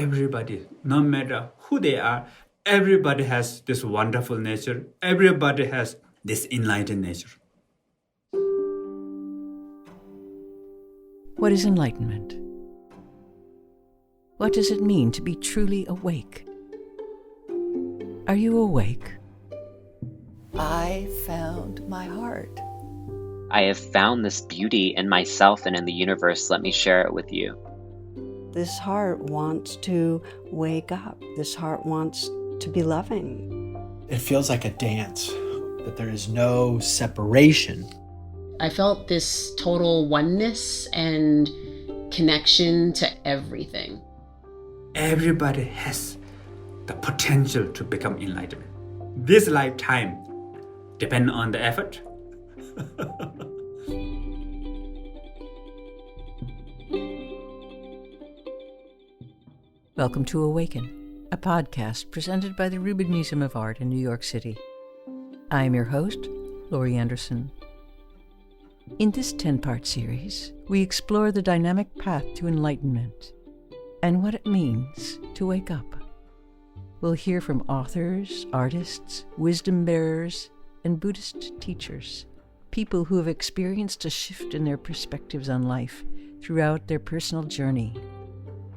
everybody, no matter who they are, everybody has this wonderful nature. Everybody has this enlightened nature. What is enlightenment? What does it mean to be truly awake? Are you awake? I found my heart. I have found this beauty in myself and in the universe. Let me share it with you. This heart wants to wake up. This heart wants to be loving. It feels like a dance, that there is no separation. I felt this total oneness and connection to everything. Everybody has the potential to become enlightened. This lifetime depends on the effort. Welcome to Awaken, a podcast presented by the Rubin Museum of Art in New York City. I am your host, Laurie Anderson. In this 10-part series, we explore the dynamic path to enlightenment and what it means to wake up. We'll hear from authors, artists, wisdom bearers, and Buddhist teachers, people who have experienced a shift in their perspectives on life throughout their personal journey.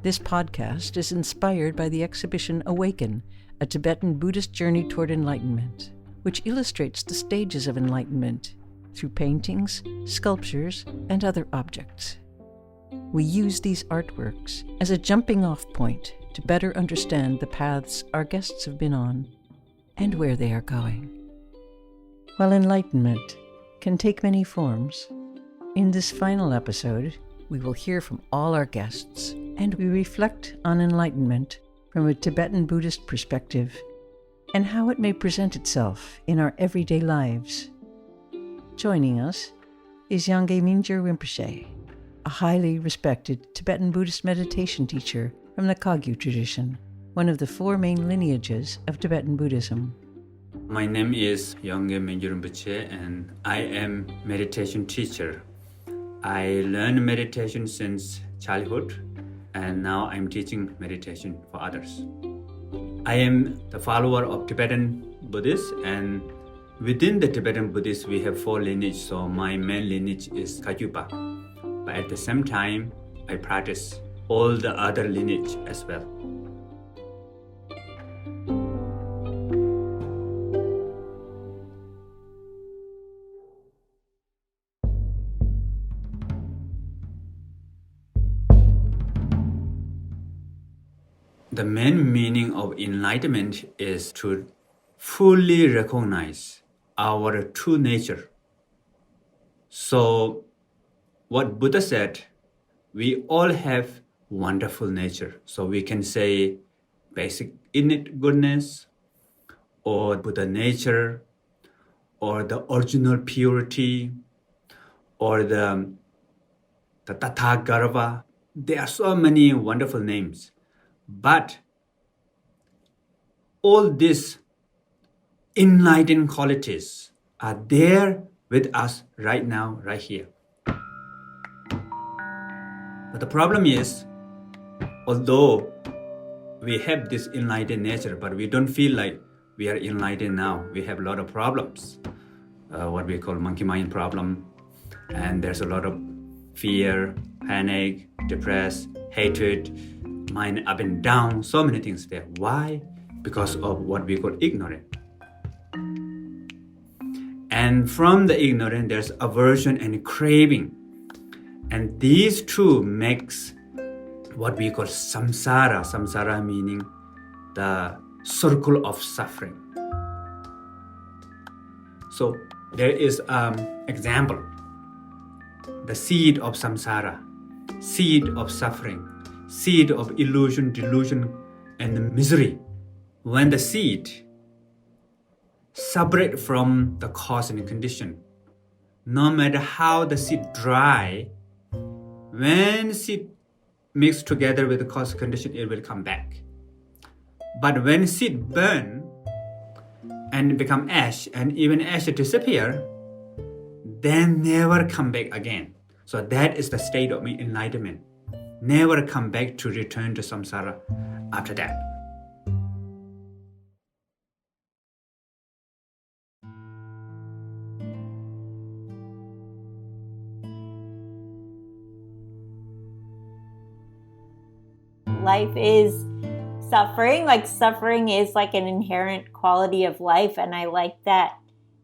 This podcast is inspired by the exhibition AWAKEN, a Tibetan Buddhist journey toward enlightenment, which illustrates the stages of enlightenment through paintings, sculptures, and other objects. We use these artworks as a jumping-off point to better understand the paths our guests have been on and where they are going. While enlightenment can take many forms, in this final episode, we will hear from all our guests, and we reflect on enlightenment from a Tibetan Buddhist perspective and how it may present itself in our everyday lives. Joining us is Yongey Mingyur Rinpoche, a highly respected Tibetan Buddhist meditation teacher from the Kagyu tradition, one of the four main lineages of Tibetan Buddhism. My name is Yongey Mingyur Rinpoche, and I am meditation teacher. I learned meditation since childhood, and now I'm teaching meditation for others. I am the follower of Tibetan Buddhist, and within the Tibetan Buddhist, we have four lineages. So my main lineage is Kagyu. But at the same time, I practice all the other lineage as well. The main meaning of enlightenment is to fully recognize our true nature. So, what Buddha said, we all have wonderful nature. So we can say basic innate goodness, or Buddha nature, or the original purity, or the Tathagata. There are so many wonderful names. But all these enlightened qualities are there with us right now, right here. But the problem is, although we have this enlightened nature, but we don't feel like we are enlightened now. We have a lot of problems, what we call monkey mind problem. And there's a lot of fear, panic, depressed, hatred, mind up and down, so many things there. Why? Because of what we call ignorance. And from the ignorance, there's aversion and craving. And these two makes what we call samsara. Samsara meaning the circle of suffering. So there is example. The seed of samsara, seed of suffering, seed of illusion, delusion, and misery. When the seed separate from the cause and condition, no matter how the seed dry, when seed mixed together with the cause and condition, it will come back. But when seed burn and become ash, and even ash disappear, then never come back again. So that is the state of enlightenment. Never come back to return to samsara after that. Life is suffering. Like, suffering is like an inherent quality of life, and I like that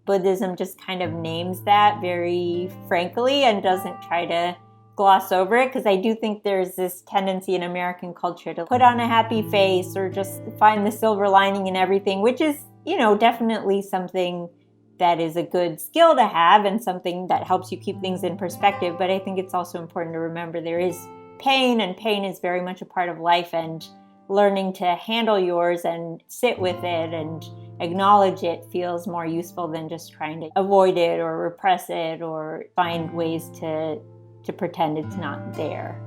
Buddhism just kind of names that very frankly and doesn't try to gloss over it, because I do think there's this tendency in American culture to put on a happy face or just find the silver lining in everything, which is, definitely something that is a good skill to have and something that helps you keep things in perspective. But I think it's also important to remember there is pain, and pain is very much a part of life, and learning to handle yours and sit with it and acknowledge it feels more useful than just trying to avoid it or repress it or find ways to pretend it's not there.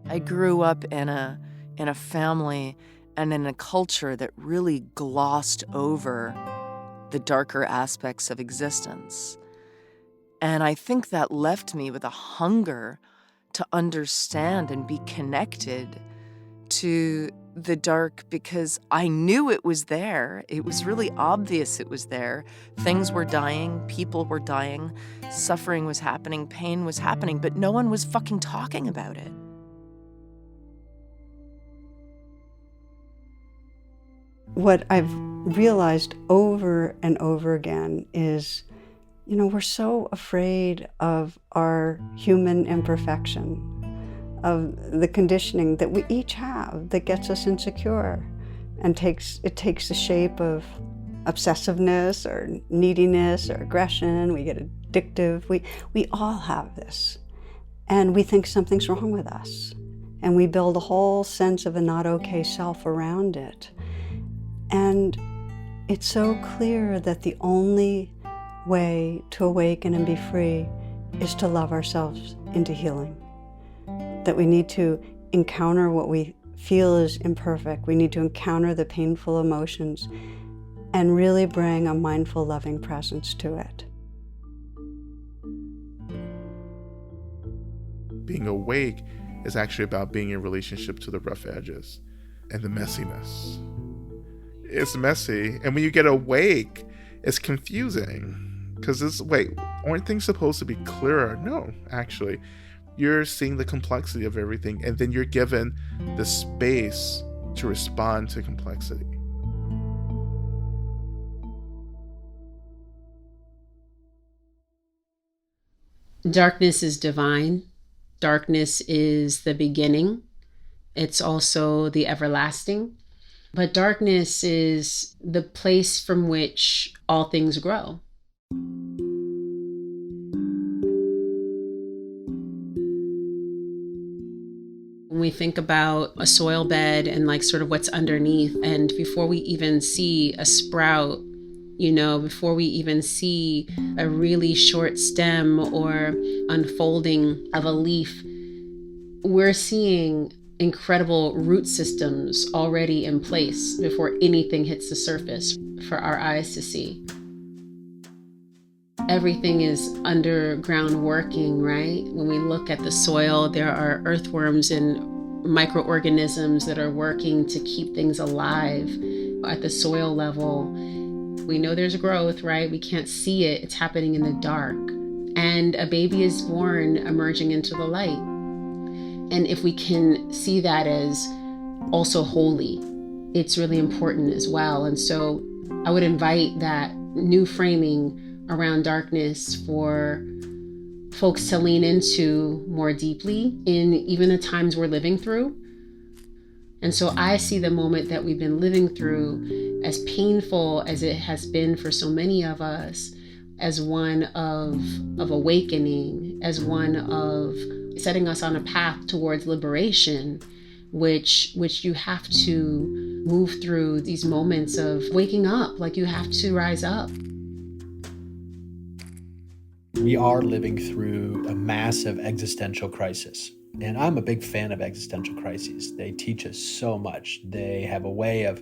I grew up in a family and in a culture that really glossed over the darker aspects of existence. And I think that left me with a hunger to understand and be connected to the dark, because I knew it was there. It was really obvious it was there. Things were dying, people were dying, suffering was happening, pain was happening, but no one was fucking talking about it. What I've realized over and over again is, we're so afraid of our human imperfection, of the conditioning that we each have that gets us insecure and takes the shape of obsessiveness or neediness or aggression. We get addictive. We all have this. And we think something's wrong with us. And we build a whole sense of a not okay self around it. And it's so clear that the only way to awaken and be free is to love ourselves into healing. That we need to encounter what we feel is imperfect. We need to encounter the painful emotions and really bring a mindful, loving presence to it. Being awake is actually about being in relationship to the rough edges and the messiness. It's messy, and when you get awake, it's confusing. Because aren't things supposed to be clearer? No, actually. You're seeing the complexity of everything, and then you're given the space to respond to complexity. Darkness is divine. Darkness is the beginning. It's also the everlasting. But darkness is the place from which all things grow. When we think about a soil bed and sort of what's underneath, and before we even see a sprout, before we even see a really short stem or unfolding of a leaf, we're seeing incredible root systems already in place before anything hits the surface for our eyes to see. Everything is underground working, right? When we look at the soil, there are earthworms and microorganisms that are working to keep things alive at the soil level. We know there's growth, right? We can't see it. It's happening in the dark. And a baby is born emerging into the light. And if we can see that as also holy, it's really important as well. And so I would invite that new framing around darkness for folks to lean into more deeply in even the times we're living through. And so I see the moment that we've been living through, as painful as it has been for so many of us, as one of awakening, as one of setting us on a path towards liberation, which you have to move through these moments of waking up, you have to rise up. We are living through a massive existential crisis. And I'm a big fan of existential crises. They teach us so much. They have a way of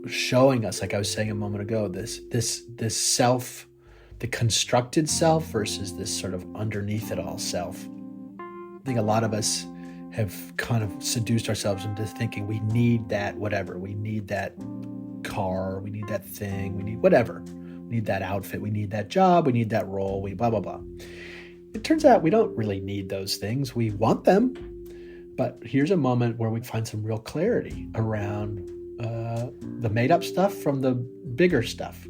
showing us, like I was saying a moment ago, this self, the constructed self versus this sort of underneath it all self. I think a lot of us have kind of seduced ourselves into thinking we need that whatever. We need that car, we need that thing, we need whatever. We need that outfit, we need that job, we need that role, we blah, blah, blah. It turns out we don't really need those things. We want them, but here's a moment where we find some real clarity around the made-up stuff from the bigger stuff.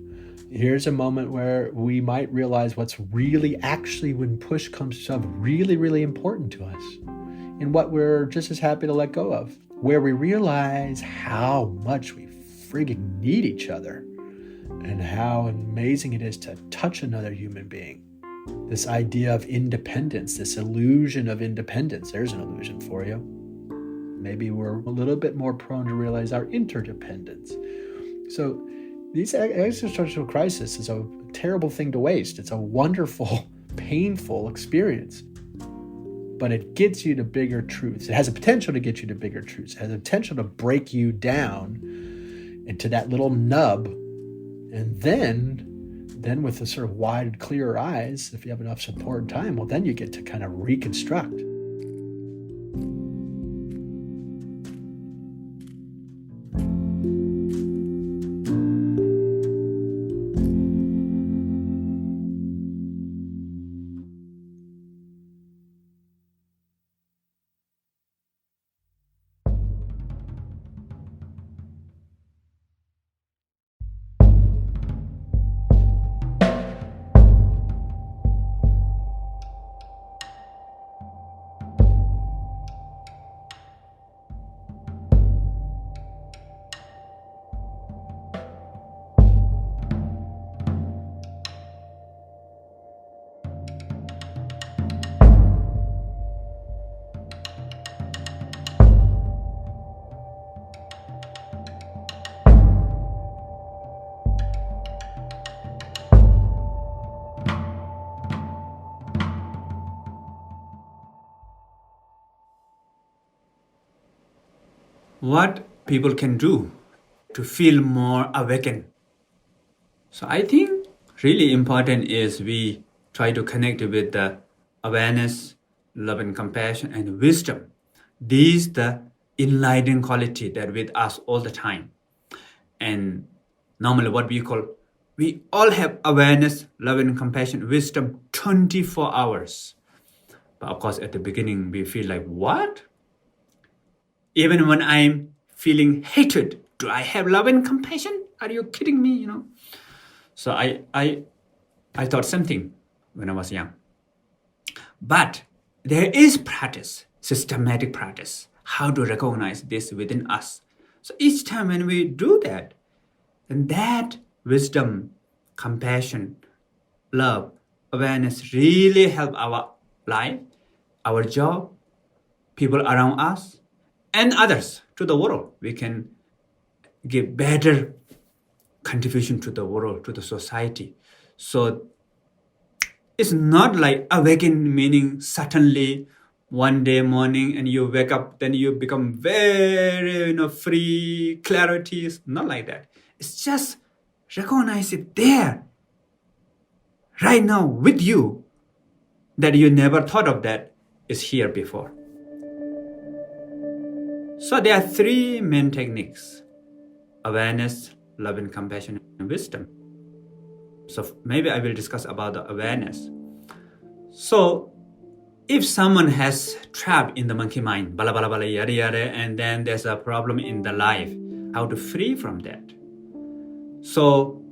Here's a moment where we might realize what's really actually, when push comes to shove, really, really important to us, and what we're just as happy to let go of, where we realize how much we friggin' need each other and how amazing it is to touch another human being. This idea of independence, this illusion of independence, there's an illusion for you. Maybe we're a little bit more prone to realize our interdependence. So these existential crisis is a terrible thing to waste. It's a wonderful, painful experience, but it gets you to bigger truths. It has a potential to get you to bigger truths. It has a potential to break you down into that little nub. And then with the sort of wide, clearer eyes, if you have enough support and time, well, then you get to kind of reconstruct. What people can do to feel more awakened. So I think really important is we try to connect with the awareness, love and compassion and wisdom. These the enlightened quality that with us all the time. And normally what we all have awareness, love and compassion, wisdom 24 hours. But of course at the beginning we feel like, what? Even when I'm feeling hatred, do I have love and compassion? Are you kidding me? So I thought something when I was young. But there is practice, systematic practice, how to recognize this within us. So each time when we do that, then that wisdom, compassion, love, awareness really help our life, our job, people around us, and others to the world. We can give better contribution to the world, to the society. So it's not like awaken meaning suddenly one day morning and you wake up, then you become very free, clarity. It's not like that. It's just recognize it there, right now with you, that you never thought of that is here before. So there are three main techniques: awareness, love and compassion, and wisdom. So maybe I will discuss about the awareness. So if someone has trapped in the monkey mind, bala bala bala yada yada, and then there's a problem in the life, how to free from that. So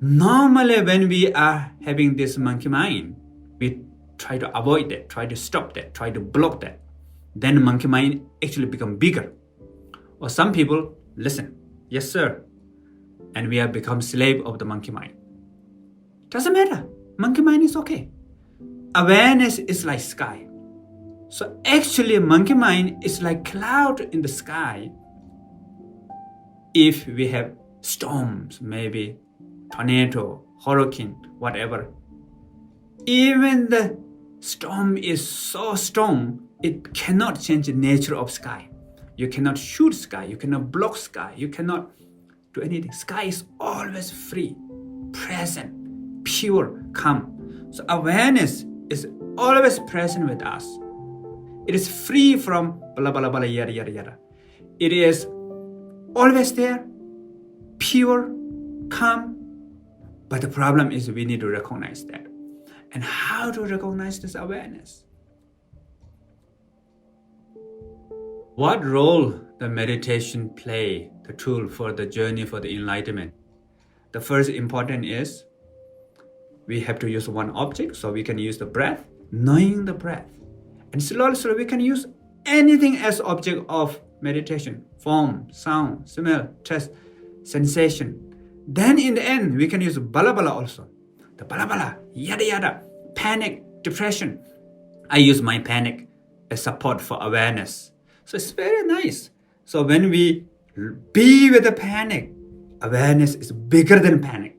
normally when we are having this monkey mind, we try to avoid that, try to stop that, try to block that. Then monkey mind actually become bigger. Or some people listen, yes sir, and we have become slave of the monkey mind. Doesn't matter, monkey mind is okay. Awareness is like sky. So actually monkey mind is like cloud in the sky. If we have storms, maybe tornado, hurricane, whatever, even the storm is so strong, it cannot change the nature of sky. You cannot shoot sky, you cannot block sky, you cannot do anything. Sky is always free, present, pure, calm. So awareness is always present with us. It is free from blah, blah, blah, yada, yada, yada. It is always there, pure, calm. But the problem is we need to recognize that. And how to recognize this awareness? What role the meditation play, the tool for the journey for the enlightenment? The first important is we have to use one object, so we can use the breath, knowing the breath. And slowly we can use anything as object of meditation: form, sound, smell, taste, sensation. Then in the end, we can use bala bala also. The bala bala, yada yada, panic, depression. I use my panic as support for awareness. So it's very nice. So when we be with the panic, awareness is bigger than panic.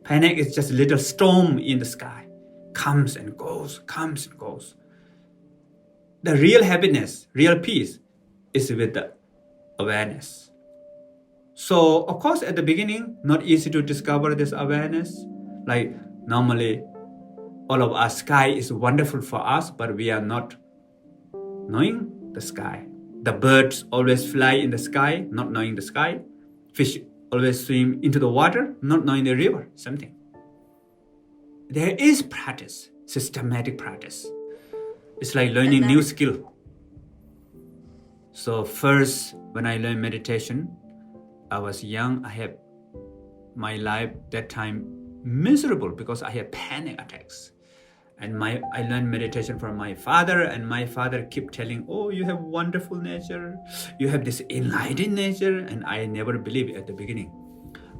Panic is just a little storm in the sky. Comes and goes, comes and goes. The real happiness, real peace is with the awareness. So, of course, at the beginning, not easy to discover this awareness. Like normally, all of our sky is wonderful for us, but we are not knowing the sky. The birds always fly in the sky, not knowing the sky. Fish always swim into the water, not knowing the river, something. There is practice, systematic practice. It's like learning new skill. So first, when I learned meditation, I was young. I had my life that time miserable because I had panic attacks. And I learned meditation from my father, and my father kept telling, oh, you have wonderful nature. You have this enlightened nature. And I never believed at the beginning.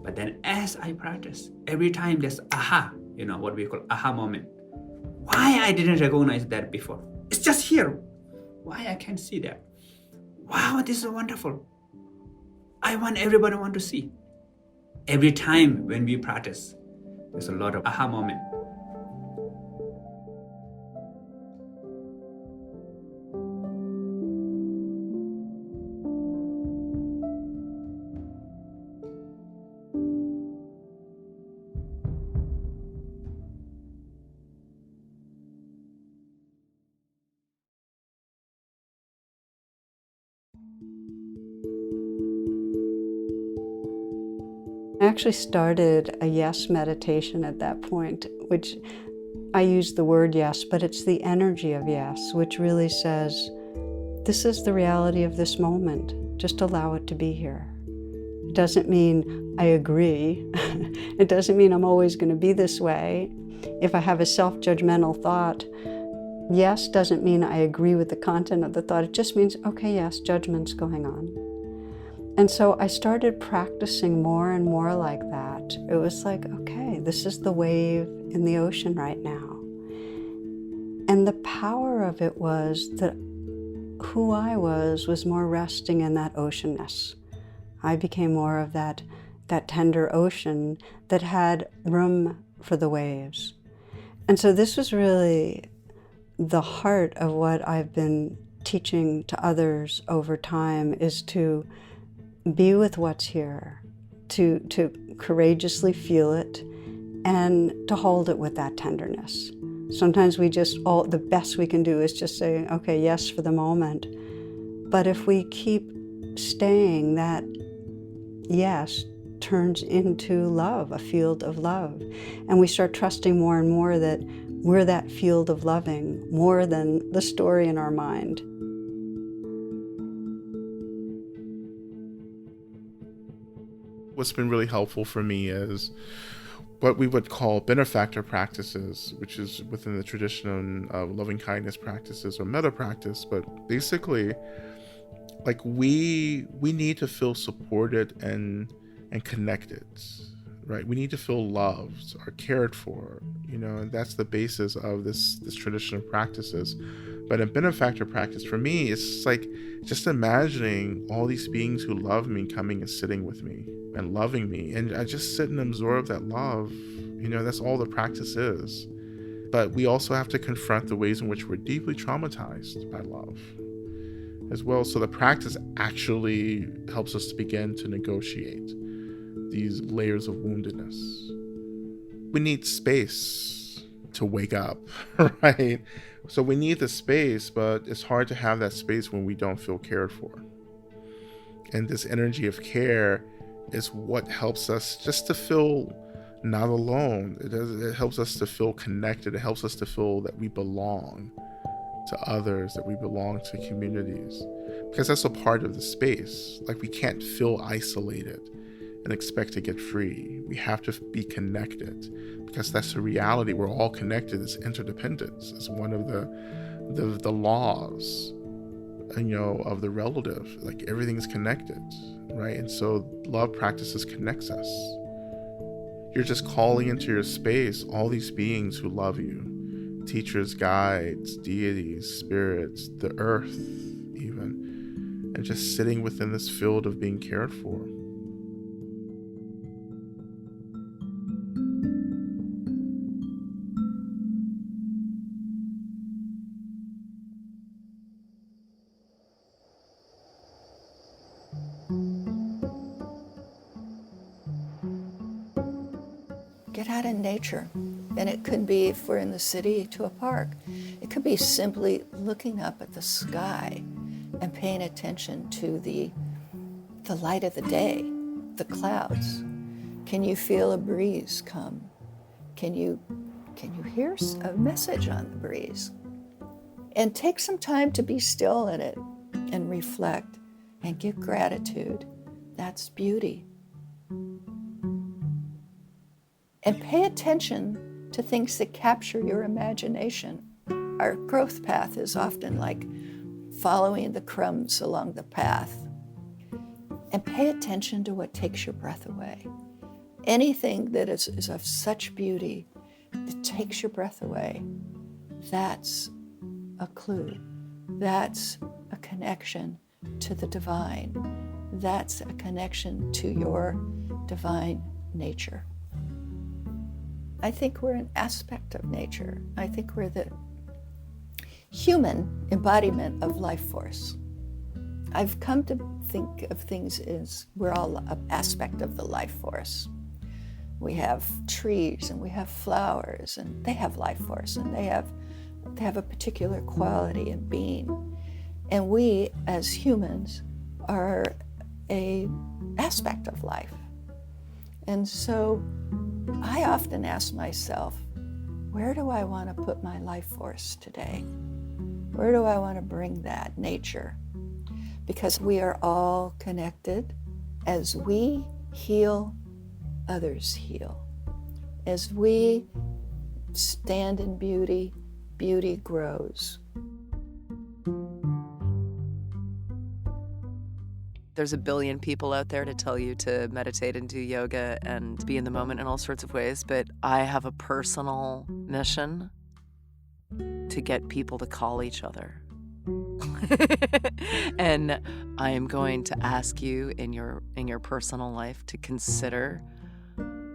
But then as I practice, every time there's aha, what we call aha moment. Why I didn't recognize that before? It's just here. Why I can't see that? Wow, this is wonderful. I want everybody to see. Every time when we practice, there's a lot of aha moment. I actually started a yes meditation at that point, which I use the word yes, but it's the energy of yes, which really says, this is the reality of this moment. Just allow it to be here. It doesn't mean I agree. It doesn't mean I'm always going to be this way. If I have a self-judgmental thought, yes doesn't mean I agree with the content of the thought. It just means, okay, yes, judgment's going on. And so I started practicing more and more like that. It was like, okay, this is the wave in the ocean right now. And the power of it was that who I was more resting in that oceanness. I became more of that tender ocean that had room for the waves. And so this was really the heart of what I've been teaching to others over time, is to be with what's here, to courageously feel it, and to hold it with that tenderness. Sometimes the best we can do is just say, okay, yes, for the moment. But if we keep staying, that yes turns into love, a field of love. And we start trusting more and more that we're that field of loving, more than the story in our mind. What's been really helpful for me is what we would call benefactor practices, which is within the tradition of loving kindness practices or metta practice. But basically, like we need to feel supported and connected, right? We need to feel loved or cared for, and that's the basis of this tradition of practices. But in benefactor practice, for me, it's like just imagining all these beings who love me coming and sitting with me and loving me. And I just sit and absorb that love. That's all the practice is. But we also have to confront the ways in which we're deeply traumatized by love as well. So the practice actually helps us to begin to negotiate these layers of woundedness. We need space. to wake up, right? So we need the space, but it's hard to have that space when we don't feel cared for. And this energy of care is what helps us just to feel not alone. It helps us to feel connected. It helps us to feel that we belong to others, that we belong to communities, because that's a part of the space. Like, we can't feel isolated and expect to get free. We have to be connected, because that's the reality. We're all connected. It's interdependence. It's one of the laws, of the relative. Like, everything's connected, right? And so love practices connects us. You're just calling into your space all these beings who love you, teachers, guides, deities, spirits, the earth even, and just sitting within this field of being cared for. Get out in nature. And it could be, if we're in the city, to a park. It could be simply looking up at the sky and paying attention to the light of the day, the clouds. Can you feel a breeze come? Can you hear a message on the breeze? And take some time to be still in it and reflect and give gratitude. That's beauty. And pay attention to things that capture your imagination. Our growth path is often like following the crumbs along the path. And pay attention to what takes your breath away. Anything that is of such beauty that takes your breath away, that's a clue. That's a connection to the divine. That's a connection to your divine nature. I think we're an aspect of nature. I think we're the human embodiment of life force. I've come to think of things as we're all an aspect of the life force. We have trees and we have flowers, and they have life force, and they have a particular quality and being. And we as humans are an aspect of life. And so I often ask myself, where do I want to put my life force today? Where do I want to bring that nature? Because we are all connected. As we heal, others heal. As we stand in beauty, beauty grows. There's a billion people out there to tell you to meditate and do yoga and be in the moment in all sorts of ways, but I have a personal mission to get people to call each other. And I am going to ask you in your personal life to consider,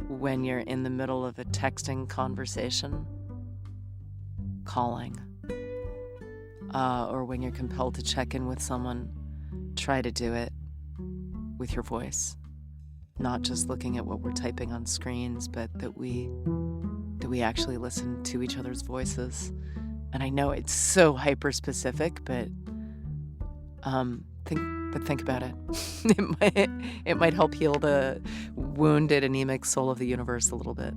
when you're in the middle of a texting conversation, calling. Or when you're compelled to check in with someone, try to do it with your voice, not just looking at what we're typing on screens, but that we actually listen to each other's voices. And I know it's so hyper specific, but think about it. It might help heal the wounded, anemic soul of the universe a little bit.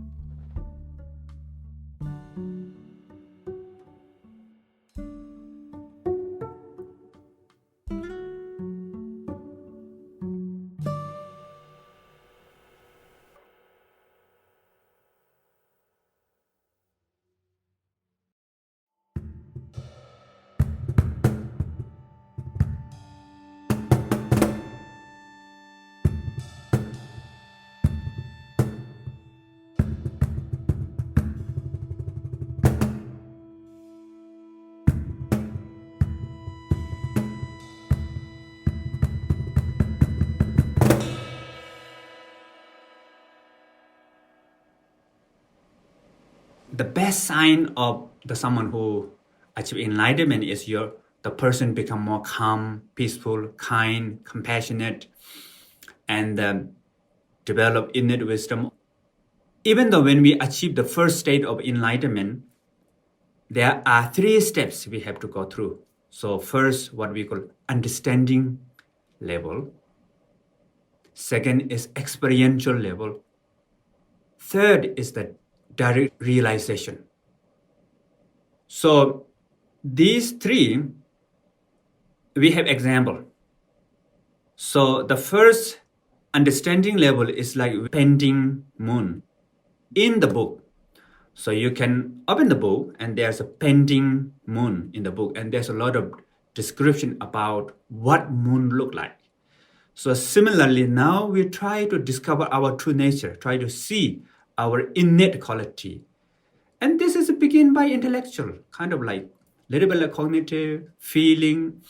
The best sign of someone who achieve enlightenment is the person become more calm, peaceful, kind, compassionate, and develop innate wisdom. Even though when we achieve the first state of enlightenment, there are 3 steps we have to go through. So first, what we call understanding level. Second is experiential level. Third is the direct realization. So these 3, we have example. So the first understanding level is like pending moon in the book. So you can open the book and there's a pending moon in the book, and there's a lot of description about what moon look like. So similarly, now we try to discover our true nature, try to see our innate quality. And this is begin by intellectual, kind of like little bit of cognitive, feeling,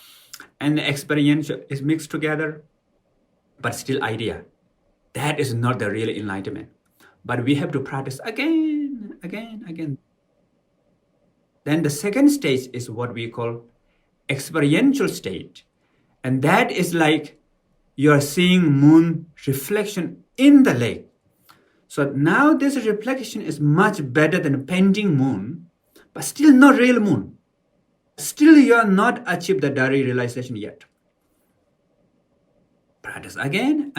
and the experiential is mixed together, but still idea. That is not the real enlightenment. But we have to practice again. Then the second stage is what we call experiential state. And that is like you are seeing moon reflection in the lake. So now this reflection is much better than a pending moon, but still not real moon. Still you are not achieved the direct realization yet. Practice again.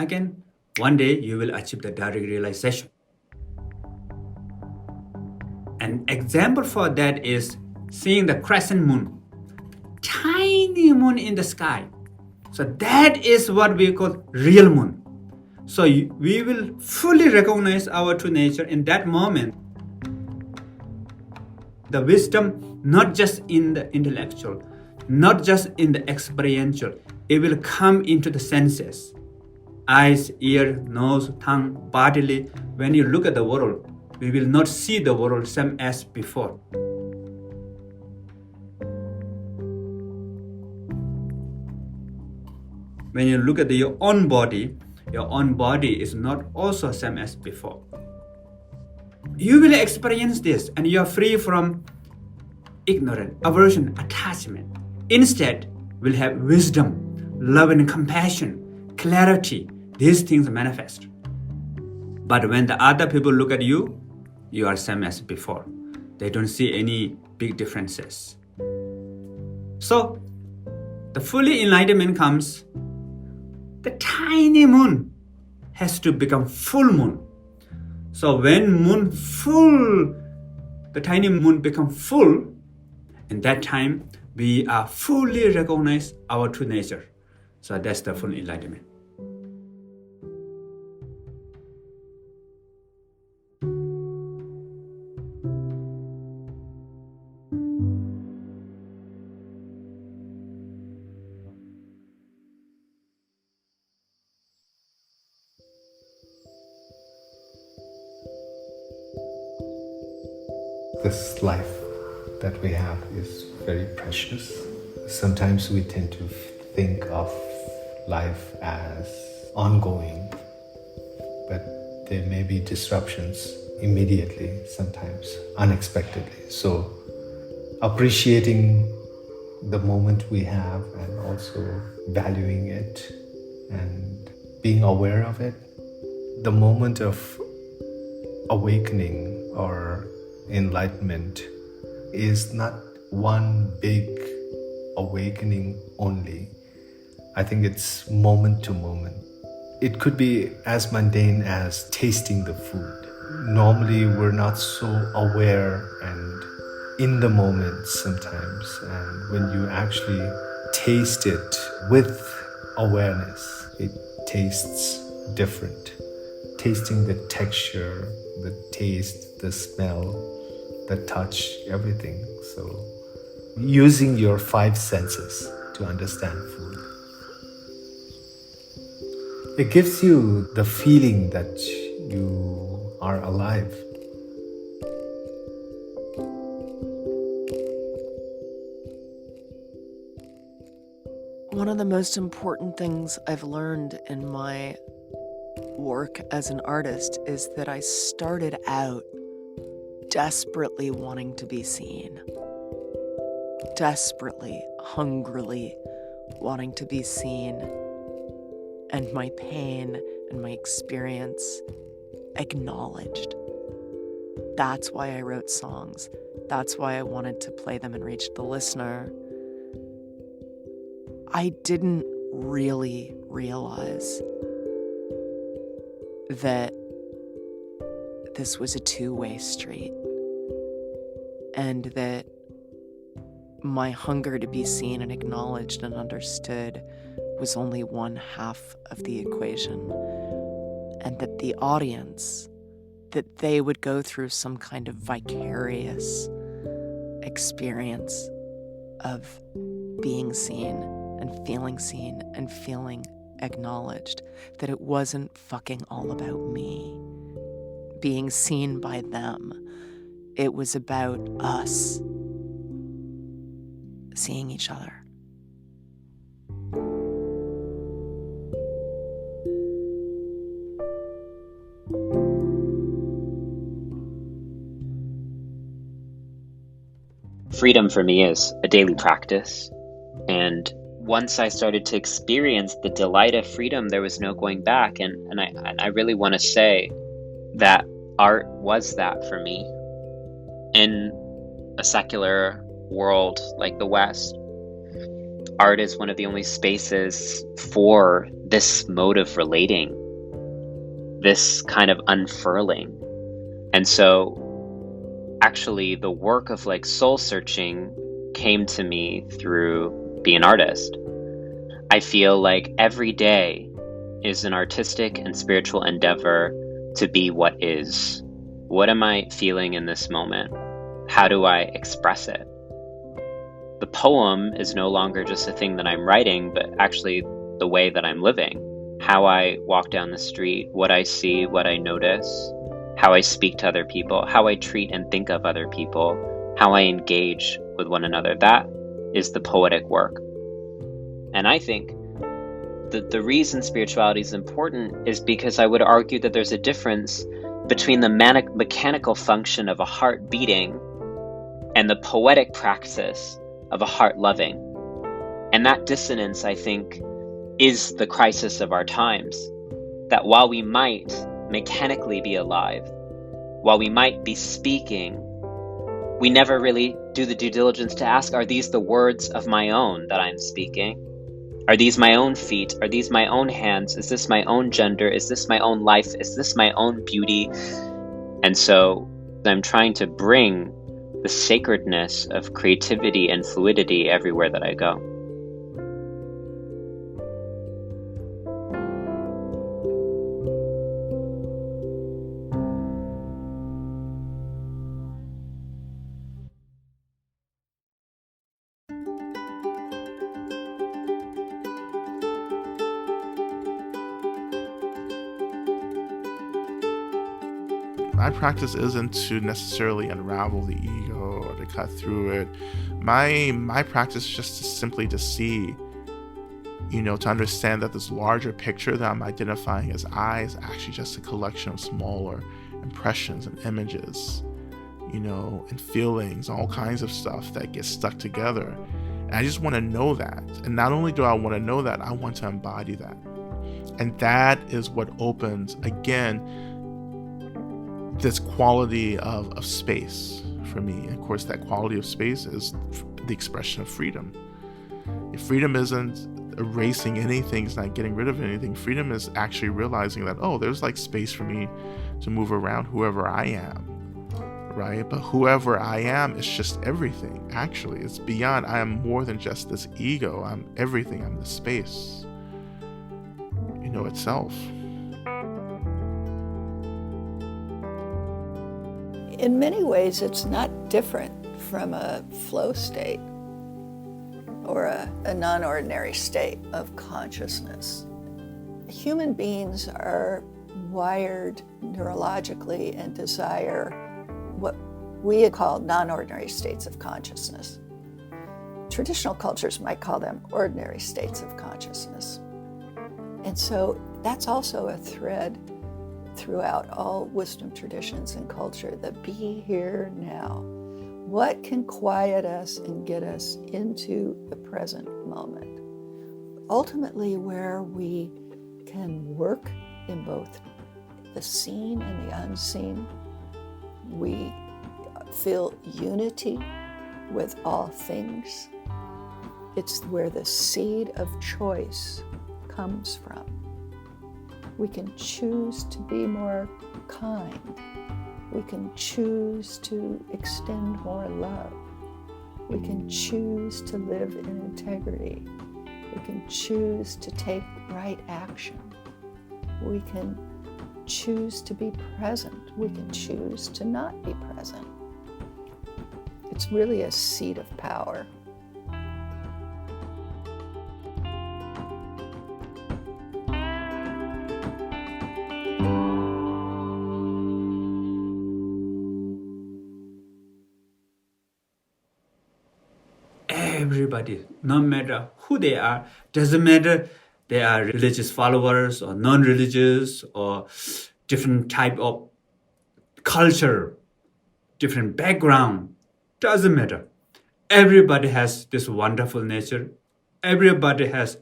One day you will achieve the direct realization. An example for that is seeing the crescent moon. Tiny moon in the sky. So that is what we call real moon. So we will fully recognize our true nature in that moment. The wisdom, not just in the intellectual, not just in the experiential, it will come into the senses. Eyes, ear, nose, tongue, bodily. When you look at the world, we will not see the world same as before. When you look at your own body is not also same as before. You will experience this and you are free from ignorance, aversion, attachment. Instead, we'll have wisdom, love and compassion, clarity. These things manifest. But when the other people look at you, you are same as before. They don't see any big differences. So, the fully enlightenment comes, the tiny moon has to become full moon. So when moon full, the tiny moon become full, in that time, we are fully recognize our true nature. So that's the full enlightenment. This life that we have is very precious. Sometimes we tend to think of life as ongoing, but there may be disruptions immediately, sometimes unexpectedly. So appreciating the moment we have and also valuing it and being aware of it, the moment of awakening or enlightenment is not one big awakening only. I think it's moment to moment. It could be as mundane as tasting the food. Normally we're not so aware and in the moment sometimes, and when you actually taste it with awareness, it tastes different. Tasting the texture, the taste, the smell, the touch, everything. So using your 5 senses to understand food. It gives you the feeling that you are alive. One of the most important things I've learned in my work as an artist is that I started out desperately wanting to be seen. Desperately, hungrily wanting to be seen. And my pain and my experience acknowledged. That's why I wrote songs. that's why I wanted to play them and reach the listener. I didn't really realize that this was a two-way street, and that my hunger to be seen and acknowledged and understood was only one half of the equation, and that the audience, that they would go through some kind of vicarious experience of being seen and feeling acknowledged, that it wasn't fucking all about me being seen by them. It was about us seeing each other. Freedom for me is a daily practice, and once I started to experience the delight of freedom, there was no going back. And I really want to say that art was that for me. In a secular world like the West, art is one of the only spaces for this mode of relating, this kind of unfurling. And so actually the work of like soul searching came to me through being an artist. I feel like every day is an artistic and spiritual endeavor to be what is. What am I feeling in this moment? How do I express it? The poem is no longer just a thing that I'm writing, but actually the way that I'm living. How I walk down the street, what I see, what I notice, how I speak to other people, how I treat and think of other people, how I engage with one another. That is the poetic work. And I think that the reason spirituality is important is because I would argue that there's a difference between the mechanical function of a heart beating and the poetic praxis of a heart loving. And that dissonance, I think, is the crisis of our times. That while we might mechanically be alive, while we might be speaking, we never really do the due diligence to ask, are these the words of my own that I'm speaking? Are these my own feet? Are these my own hands? Is this my own gender? Is this my own life? Is this my own beauty? And so I'm trying to bring the sacredness of creativity and fluidity everywhere that I go. My practice isn't to necessarily unravel the ego or to cut through it. My practice is just simply to see, to understand that this larger picture that I'm identifying as I is actually just a collection of smaller impressions and images, and feelings, all kinds of stuff that get stuck together. And I just want to know that. And not only do I want to know that, I want to embody that. And that is what opens, again, this quality of space for me. And of course, that quality of space is the expression of freedom. If freedom isn't erasing anything, it's not getting rid of anything. Freedom is actually realizing that, there's like space for me to move around whoever I am, right? But whoever I am is just everything. Actually, it's beyond. I am more than just this ego. I'm everything. I'm the space, itself. In many ways, it's not different from a flow state or a non-ordinary state of consciousness. Human beings are wired neurologically and desire what we call non-ordinary states of consciousness. Traditional cultures might call them ordinary states of consciousness. And so that's also a thread throughout all wisdom traditions and culture, the be here now. What can quiet us and get us into the present moment? Ultimately, where we can work in both the seen and the unseen, we feel unity with all things. It's where the seed of choice comes from. We can choose to be more kind. We can choose to extend more love. We can choose to live in integrity. We can choose to take right action. We can choose to be present. We can choose to not be present. It's really a seat of power. Everybody, no matter who they are, doesn't matter they are religious followers or non-religious or different type of culture, different background, doesn't matter. Everybody has this wonderful nature. Everybody has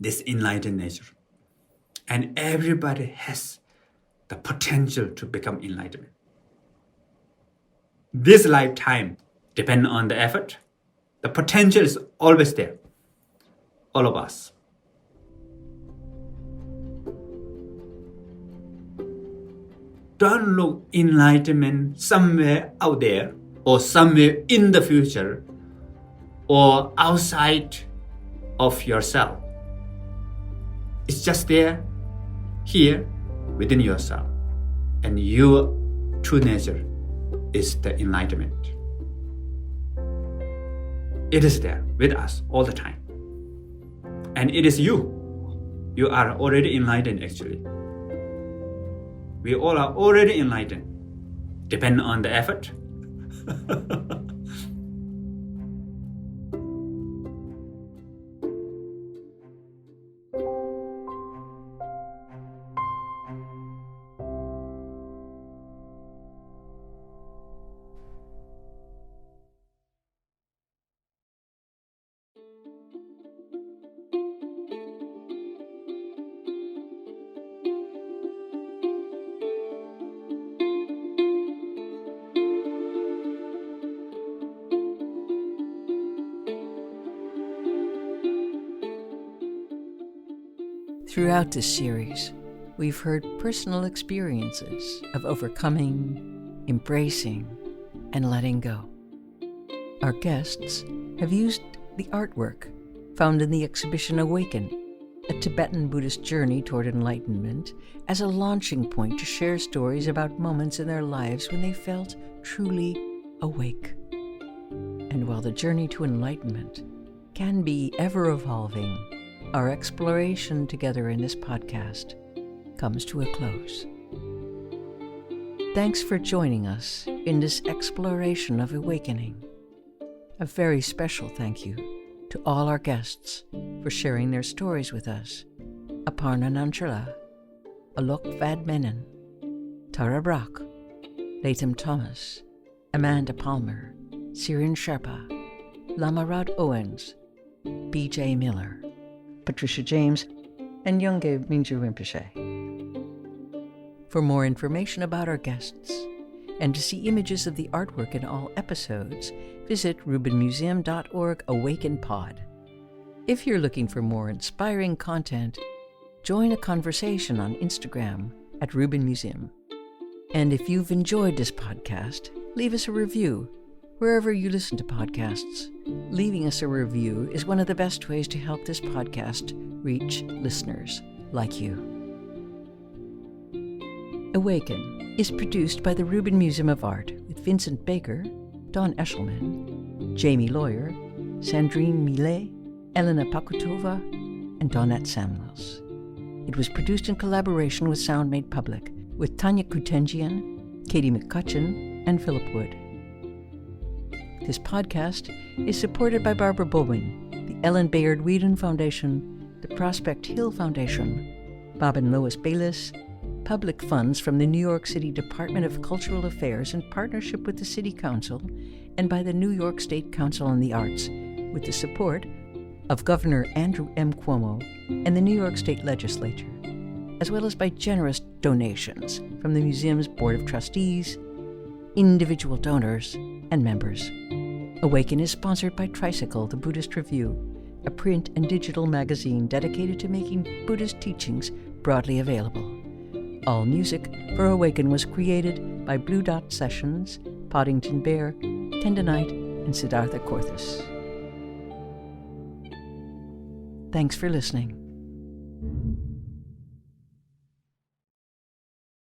this enlightened nature. And everybody has the potential to become enlightened. This lifetime depends on the effort. The potential is always there. All of us. Don't look enlightenment somewhere out there or somewhere in the future or outside of yourself. It's just there, here, within yourself. And your true nature is the enlightenment. It is there with us all the time. And it is you. You are already enlightened, actually. We all are already enlightened. Depend on the effort. Throughout this series, we've heard personal experiences of overcoming, embracing, and letting go. Our guests have used the artwork found in the exhibition AWAKEN, a Tibetan Buddhist journey toward enlightenment, as a launching point to share stories about moments in their lives when they felt truly awake. And while the journey to enlightenment can be ever-evolving, our exploration together in this podcast comes to a close. Thanks for joining us in this exploration of awakening. A very special thank you to all our guests for sharing their stories with us. Aparna Nancherla, Alok Vaid-Menon, Tara Brach, Latham Thomas, Amanda Palmer, Tsherin Sherpa, Lama Owens, B.J. Miller, Patricia James, and Yongey Mingyur Rinpoche. For more information about our guests and to see images of the artwork in all episodes, visit rubinmuseum.org AWAKENPod. If you're looking for more inspiring content, join a conversation on Instagram at Rubin Museum. And if you've enjoyed this podcast, leave us a review wherever you listen to podcasts. Leaving us a review is one of the best ways to help this podcast reach listeners like you. AWAKEN is produced by the Rubin Museum of Art with Vincent Baker, Don Eshelman, Jamie Lawyer, Sandrine Millet, Elena Pakutova, and Donette Samuels. It was produced in collaboration with Sound Made Public with Tanya Kutenjian, Katie McCutcheon, and Philip Wood. This podcast is supported by Barbara Bowman, the Ellen Bayard Whedon Foundation, the Prospect Hill Foundation, Bob and Lois Bayliss, public funds from the New York City Department of Cultural Affairs in partnership with the City Council, and by the New York State Council on the Arts, with the support of Governor Andrew M. Cuomo and the New York State Legislature, as well as by generous donations from the museum's Board of Trustees, individual donors, and members. AWAKEN is sponsored by Tricycle, the Buddhist Review, a print and digital magazine dedicated to making Buddhist teachings broadly available. All music for AWAKEN was created by Blue Dot Sessions, Poddington Bear, Tendonite, and Siddhartha Korthus. Thanks for listening.